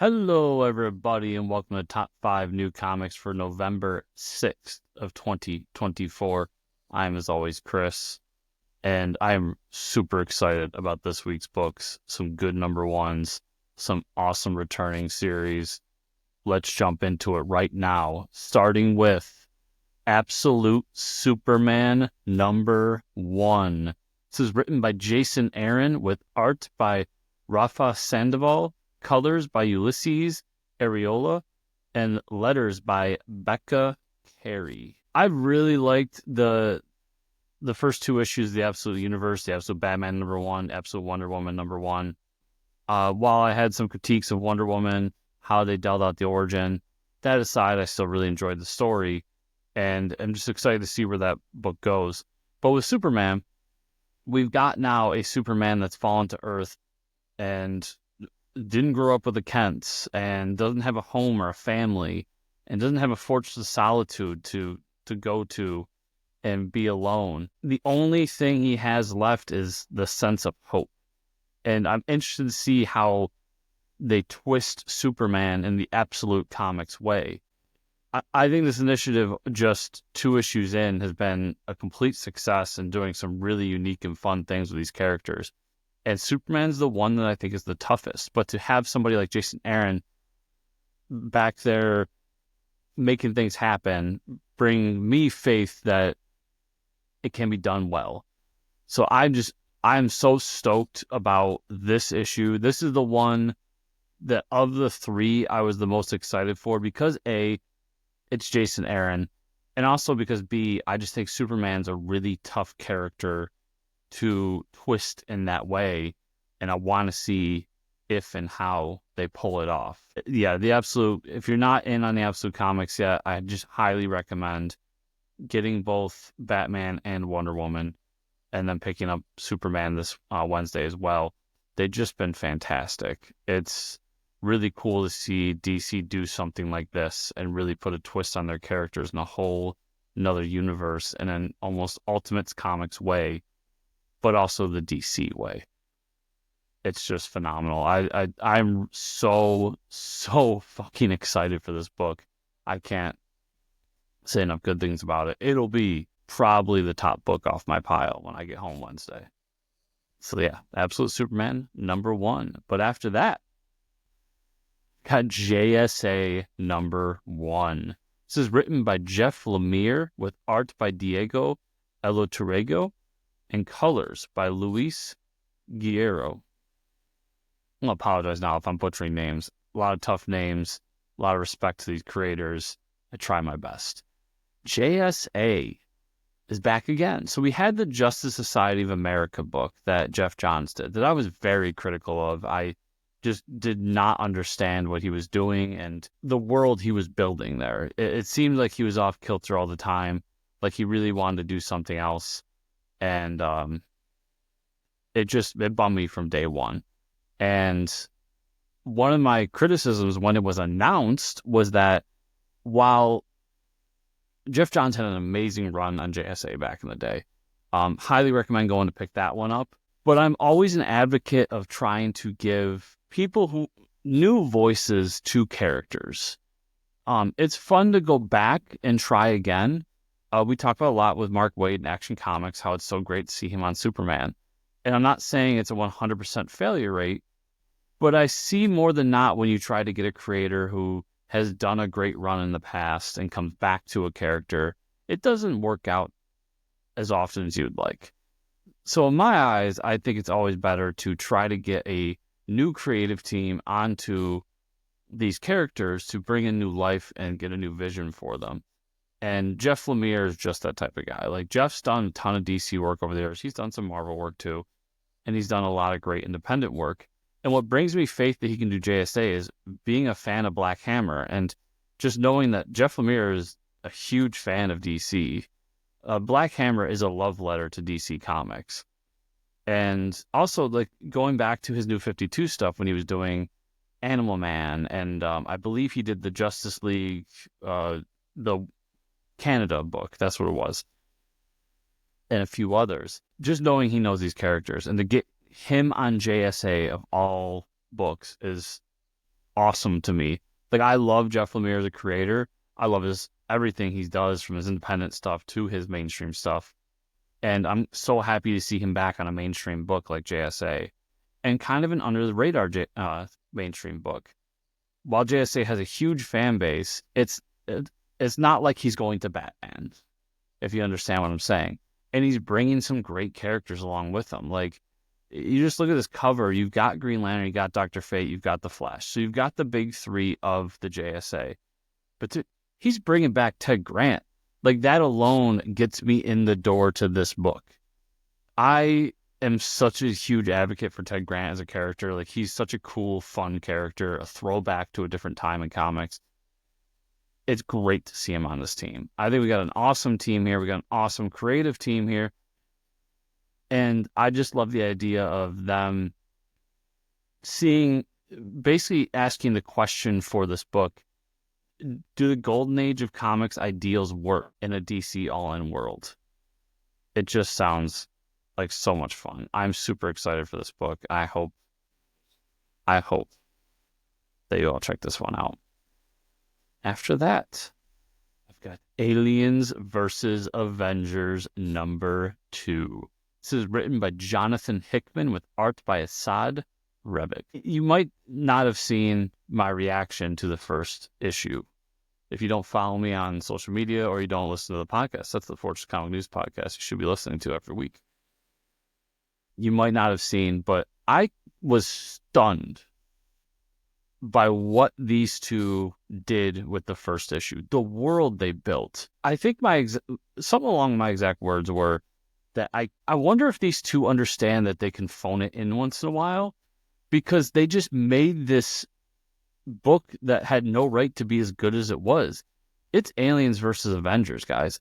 Hello, everybody, and welcome to Top 5 New Comics for November 6th of 2024. I'm, as always, Chris, and I am super excited about this week's books. Some good number ones, some awesome returning series. Let's jump into it right now, starting with Absolute Superman number 1. This is written by Jason Aaron with art by Rafa Sandoval, colors by Ulises Arreola, and letters by Becca Carey. I really liked the first two issues of the Absolute Universe, the Absolute Batman number 1, Absolute Wonder Woman number 1. While I had some critiques of Wonder Woman, how they dealt out the origin, that aside, I still really enjoyed the story, and I'm just excited to see where that book goes. But with Superman, we've got now a Superman that's fallen to Earth and didn't grow up with the Kents and doesn't have a home or a family and doesn't have a fortress of solitude to go to and be alone. The only thing he has left is the sense of hope. And I'm interested to see how they twist Superman in the Absolute Comics way. I think this initiative, just 2 issues in, has been a complete success in doing some really unique and fun things with these characters. And Superman's the one that I think is the toughest. But to have somebody like Jason Aaron back there making things happen, bring me faith that it can be done well. So I'm so stoked about this issue. This is the one that of the 3 I was the most excited for because A, it's Jason Aaron, and also because B, I just think Superman's a really tough character to twist in that way, and I want to see if and how they pull it off. Yeah, the Absolute, if you're not in on the Absolute Comics yet, I just highly recommend getting both Batman and Wonder Woman, and then picking up Superman this Wednesday as well. They've just been fantastic. It's really cool to see DC do something like this and really put a twist on their characters in a whole another universe in an almost Ultimates Comics way, but also the DC way. It's just phenomenal. I'm so fucking excited for this book. I can't say enough good things about it. It'll be probably the top book off my pile when I get home Wednesday. So yeah, Absolute Superman number 1. But after that, got JSA number 1. This is written by Jeff Lemire with art by Diego Olortegui and colors by Luis Guerrero. I'll apologize now if I'm butchering names. A lot of tough names, a lot of respect to these creators. I try my best. JSA is back again. So we had the Justice Society of America book that Jeff Johns did that I was very critical of. I just did not understand what he was doing and the world he was building there. It seemed like he was off kilter all the time, like he really wanted to do something else. And it bummed me from day one. And one of my criticisms when it was announced was that while Jeff Johns had an amazing run on JSA back in the day, highly recommend going to pick that one up. But I'm always an advocate of trying to give people who new voices to characters. It's fun to go back and try again. We talk about a lot with Mark Waid in Action Comics, how it's so great to see him on Superman. And I'm not saying it's a 100% failure rate, but I see more than not when you try to get a creator who has done a great run in the past and comes back to a character, it doesn't work out as often as you'd like. So in my eyes, I think it's always better to try to get a new creative team onto these characters to bring in new life and get a new vision for them. And Jeff Lemire is just that type of guy. Like, Jeff's done a ton of DC work over the years. He's done some Marvel work too. And he's done a lot of great independent work. And what brings me faith that he can do JSA is being a fan of Black Hammer and just knowing that Jeff Lemire is a huge fan of DC. Black Hammer is a love letter to DC Comics. And also, like, going back to his New 52 stuff when he was doing Animal Man, and I believe he did the Justice League, the Canada book, that's what it was, and a few others. Just knowing he knows these characters, and to get him on JSA of all books is awesome to me. Like, I love Jeff Lemire as a creator. I love everything he does, from his independent stuff to his mainstream stuff. And I'm so happy to see him back on a mainstream book like JSA, and kind of an under the radar mainstream book. While JSA has a huge fan base, it's not like he's going to Batman, if you understand what I'm saying. And he's bringing some great characters along with him. Like, you just look at this cover, you've got Green Lantern, you've got Dr. Fate, you've got the Flash. So you've got the big three of the JSA. But he's bringing back Ted Grant. Like, that alone gets me in the door to this book. I am such a huge advocate for Ted Grant as a character. Like, he's such a cool, fun character, a throwback to a different time in comics. It's great to see him on this team. I think we got an awesome team here. We got an awesome creative team here. And I just love the idea of them basically asking the question for this book: do the golden age of comics ideals work in a DC all-in world? It just sounds like so much fun. I'm super excited for this book. I hope that you all check this one out. After that, I've got Aliens versus Avengers #2. This is written by Jonathan Hickman with art by Esad Ribic. You might not have seen my reaction to the first issue if you don't follow me on social media or you don't listen to the podcast. That's the Fortress Comic News podcast you should be listening to every week. You might not have seen, but I was stunned by what these two did with the first issue. The world they built. I think some along my exact words were that I wonder if these two understand that they can phone it in once in a while, because they just made this book that had no right to be as good as it was. It's Aliens versus Avengers, guys.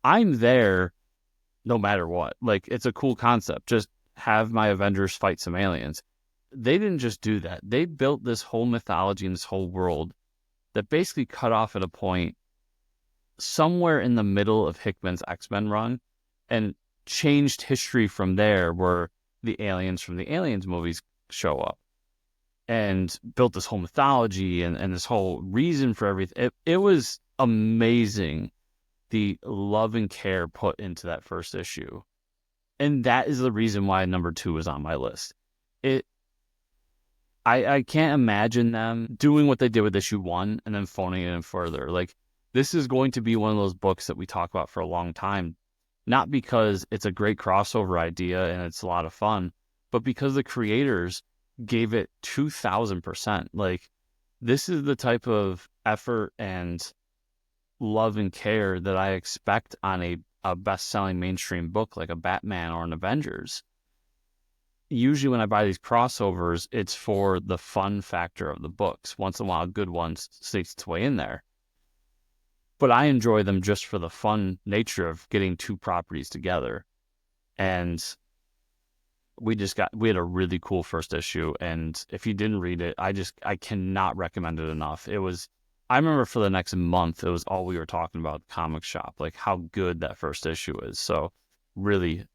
I'm there no matter what. Like, it's a cool concept. Just have my Avengers fight some aliens. They didn't just do that. They built this whole mythology and this whole world that basically cut off at a point somewhere in the middle of Hickman's X-Men run and changed history from there, where the aliens from the Aliens movies show up, and built this whole mythology and this whole reason for everything. It was amazing, the love and care put into that first issue. And that is the reason why #2 is on my list. I can't imagine them doing what they did with issue 1 and then phoning it in further. Like, this is going to be one of those books that we talk about for a long time, not because it's a great crossover idea and it's a lot of fun, but because the creators gave it 2,000%. Like, this is the type of effort and love and care that I expect on a best-selling mainstream book like a Batman or an Avengers. Usually when I buy these crossovers, it's for the fun factor of the books. Once in a while, a good one sneaks its way in there. But I enjoy them just for the fun nature of getting two properties together. And we had a really cool first issue. And if you didn't read it, I cannot recommend it enough. I remember for the next month, it was all we were talking about, comic shop, like how good that first issue is. So really,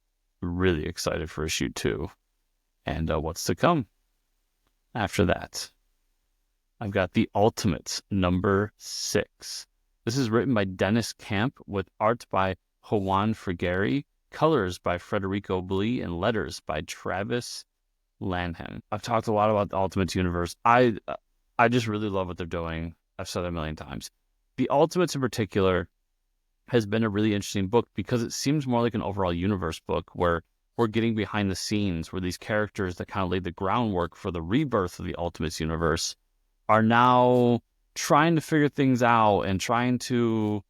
really excited for issue 2 and what's to come after that. I've got The Ultimates #6. This is written by Deniz Camp with art by Juan Frigeri, colors by Federico Blee, and letters by Travis Lanham. I've talked a lot about the Ultimates universe. I just really love what they're doing. I've said it a million times. The Ultimates in particular has been a really interesting book because it seems more like an overall universe book where we're getting behind the scenes, where these characters that kind of laid the groundwork for the rebirth of the Ultimates universe are now trying to figure things out and trying to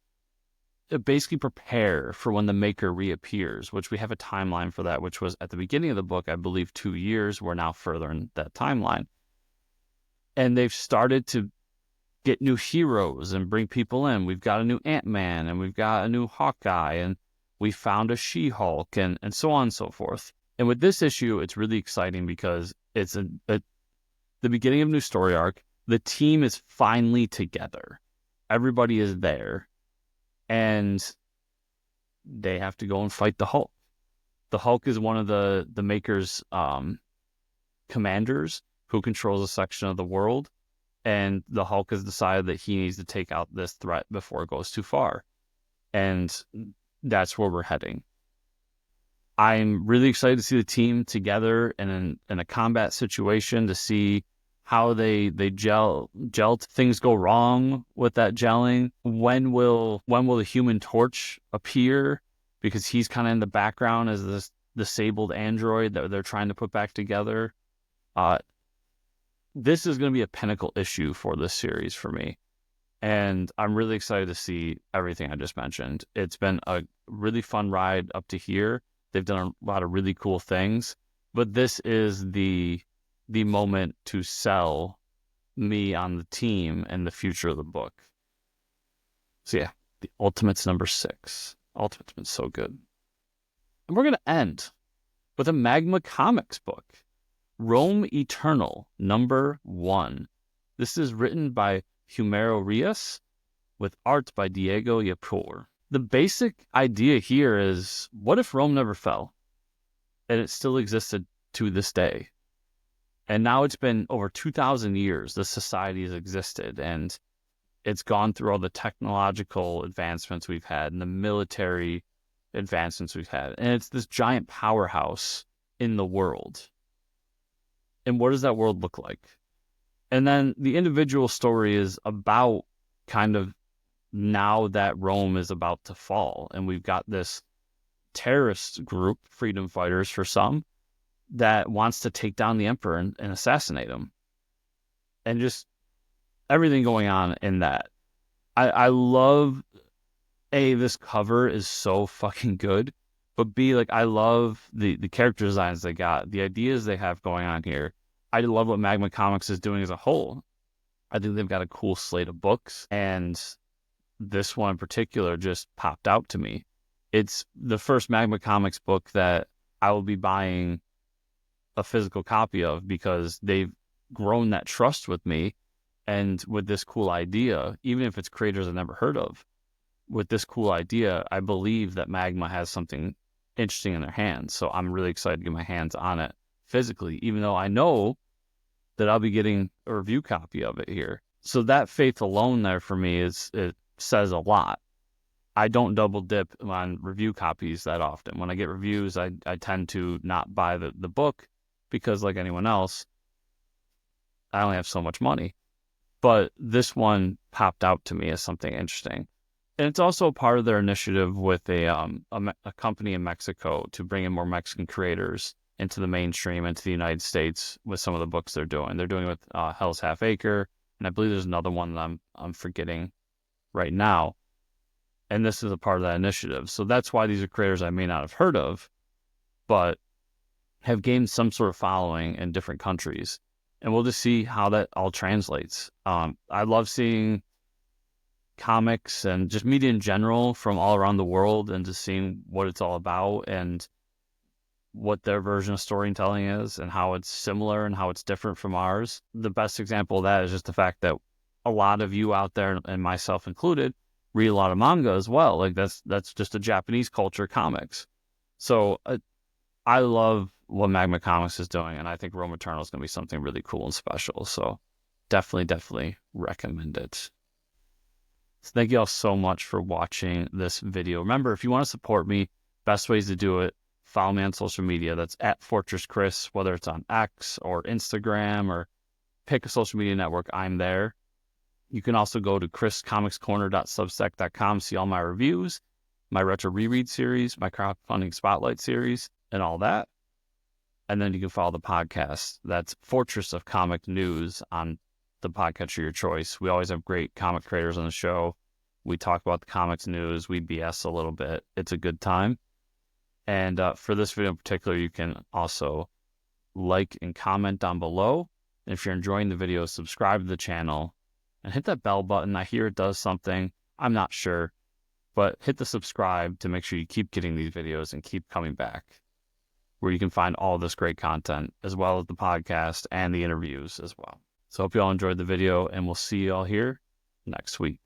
basically prepare for when the Maker reappears, which we have a timeline for that, which was at the beginning of the book, I believe 2 years. We're now further in that timeline. And they've started to get new heroes and bring people in. We've got a new Ant-Man and we've got a new Hawkeye and we found a She-Hulk and so on and so forth. And with this issue, it's really exciting because it's the beginning of a new story arc. The team is finally together. Everybody is there. And they have to go and fight the Hulk. The Hulk is one of the Maker's commanders who controls a section of the world. and the Hulk has decided that he needs to take out this threat before it goes too far. And that's where we're heading. I'm really excited to see the team together in a combat situation, to see how they gel. Things go wrong with that gelling. When will the Human Torch appear? Because he's kind of in the background as this disabled android that they're trying to put back together. This is going to be a pinnacle issue for this series for me. And I'm really excited to see everything I just mentioned. It's been a really fun ride up to here. They've done a lot of really cool things, but this is the moment to sell me on the team and the future of the book. So yeah, the Ultimates number 6. Ultimate's been so good. And we're going to end with a Magma Comics book, Rome Eternal number 1. This is written by Homero Rios with art by Diego Yapur. The basic idea here is, what if Rome never fell and it still existed to this day? And now it's been over 2,000 years this society has existed, and it's gone through all the technological advancements we've had and the military advancements we've had. And it's this giant powerhouse in the world. And what does that world look like? And then the individual story is about kind of now that Rome is about to fall, and we've got this terrorist group, freedom fighters for some, that wants to take down the emperor and assassinate him, and just everything going on in that. I love, A, this cover is so fucking good, but B, like, I love the character designs they got, the ideas they have going on here. I love what Magma Comics is doing as a whole. I think they've got a cool slate of books, and this one in particular just popped out to me. It's the first Magma Comics book that I will be buying a physical copy of, because they've grown that trust with me. And with this cool idea, even if it's creators I've never heard of, with this cool idea, I believe that Magma has something interesting in their hands. So I'm really excited to get my hands on it physically, even though I know that I'll be getting a review copy of it here. So that faith alone there for me it says a lot. I don't double dip on review copies that often. When I get reviews, I tend to not buy the book, because like anyone else, I only have so much money. But this one popped out to me as something interesting. And it's also part of their initiative with a company in Mexico to bring in more Mexican creators into the mainstream, into the United States, with some of the books they're doing. They're doing it with Hell's Half Acre, and I believe there's another one that I'm forgetting right now. And this is a part of that initiative. So that's why these are creators I may not have heard of, but have gained some sort of following in different countries. And we'll just see how that all translates. I love seeing comics and just media in general from all around the world, and just seeing what it's all about and what their version of storytelling is, and how it's similar and how it's different from ours. The best example of that is just the fact that a lot of you out there, and myself included, read a lot of manga as well. Like that's just a Japanese culture, comics. So I love what Magma Comics is doing, and I think Rome Eternal is going to be something really cool and special. So definitely recommend it. So thank you all so much for watching this video. Remember, if you want to support me, best ways to do it, follow me on social media. That's at Fortress Chris, whether it's on X or Instagram, or pick a social media network, I'm there. You can also go to chriscomicscorner.substack.com, see all my reviews, my retro reread series, my crowdfunding spotlight series, and all that. And then you can follow the podcast. That's Fortress of Comic News on the podcatcher of your choice. We always have great comic creators on the show. We talk about the comics news. We BS a little bit. It's a good time. And for this video in particular, you can also like and comment down below. And if you're enjoying the video, subscribe to the channel and hit that bell button. I hear it does something. I'm not sure. But hit the subscribe to make sure you keep getting these videos and keep coming back, where you can find all this great content, as well as the podcast and the interviews as well. So hope you all enjoyed the video, and we'll see you all here next week.